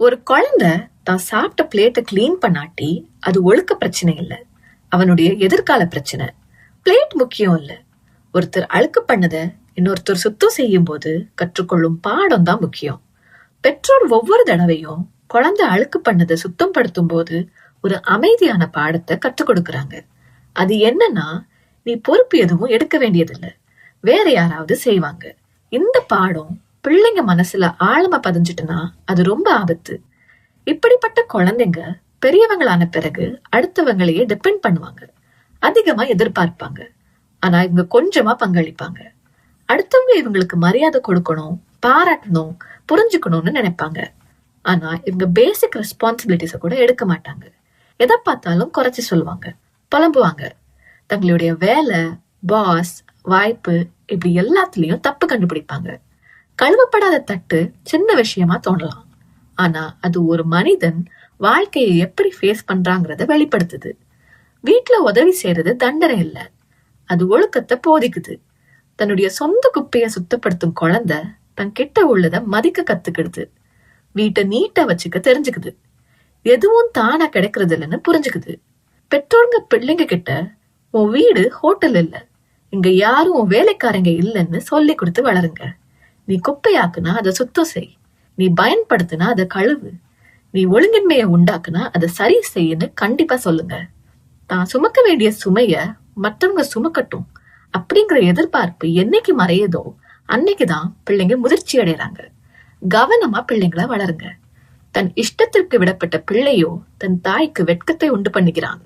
ஒரு குழந்தை தான் சாப்பிட்ட பிளேட்டை கிளீன் பண்ணாட்டி அது ஒழுக்க பிரச்சனை இல்லை, அவனுடைய எதிர்கால பிரச்சனை. பிளேட் முக்கியம் இல்ல, ஒருத்தர் அழுக்கு பண்ணத இன்னொருத்தர் சுத்தம் செய்யும் போது கற்றுக்கொள்ளும் பாடம் தான் முக்கியம். பெற்றோர் ஒவ்வொரு தடவையும் குழந்தை அழுக்கு பண்ணதை சுத்தம் படுத்தும் போது ஒரு அமைதியான பாடத்தை கற்றுக் கொடுக்கறாங்க. அது என்னன்னா, நீ பொறுப்பு எதுவும் எடுக்க வேண்டியதில்லை, வேற யாராவது செய்வாங்க. இந்த பாடம் பிள்ளைங்க மனசுல ஆழமா பதிஞ்சிட்டுனா அது ரொம்ப ஆபத்து. இப்படிப்பட்ட குழந்தைங்க பெரியவங்களான பிறகு அடுத்தவங்களையே டிபெண்ட் பண்ணுவாங்க, அதிகமா எதிர்பார்ப்பாங்க. ஆனா இவங்க கொஞ்சமா பங்களிப்பாங்க. அடுத்தவங்க இவங்களுக்கு மரியாதை கொடுக்கணும், பாராட்டணும், புரிஞ்சுக்கணும்னு நினைப்பாங்க. ஆனா இவங்க பேசிக் ரெஸ்பான்சிபிலிட்டிஸ கூட எடுக்க மாட்டாங்க. எதை பார்த்தாலும் குறைச்சி சொல்லுவாங்க, புலம்புவாங்க. தங்களுடைய வேலை, பாஸ், வாய்ப்பு இப்படி எல்லாத்துலயும் தப்பு கண்டுபிடிப்பாங்க. கழுவப்படாத தட்டு சின்ன விஷயமா தோணலாம், ஆனா அது ஒரு மனிதன் வாழ்க்கையை எப்படி ஃபேஸ் பண்றாங்கிறத வெளிப்படுத்துது. வீட்டுல உதவி செய்யறது தண்டனை இல்ல, அது ஒழுக்கத்தை போதிக்குது. தன்னுடைய சொந்த குப்பையை சுத்தப்படுத்தும் குழந்தை தன் கிட்ட உள்ளத மதிக்க கத்துக்கிடுது. வீட்டை நீட்டா வச்சுக்க தெரிஞ்சுக்குது. எதுவும் தானா கிடைக்கிறது இல்லைன்னு புரிஞ்சுக்குது. பெற்றோருங்க பிள்ளைங்க கிட்ட உன் வீடு ஹோட்டல் இல்ல, இங்க யாரும் உன் வேலைக்காரங்க இல்லைன்னு சொல்லி கொடுத்து வளருங்க. நீ குப்பையாக்குனா அதை சுத்தம் செய், நீ பயன்படுத்தினா அதை கழுவு, நீ ஒழுங்கின்மையை உண்டாக்குனா அதை சரி செய்யுன்னு கண்டிப்பா சொல்லுங்க. தான் சுமக்க வேண்டிய சுமைய மற்றவங்க சுமக்கட்டும் அப்படிங்கிற எதிர்பார்ப்பு என்னைக்கு மறையுதோ அன்னைக்குதான் பிள்ளைங்க முதிர்ச்சி அடைறாங்க. கவனமா பிள்ளைங்களை வளருங்க. தன் இஷ்டத்திற்கு விடப்பட்ட பிள்ளையோ தன் தாய்க்கு வெட்கத்தை உண்டு பண்ணுகிறான்.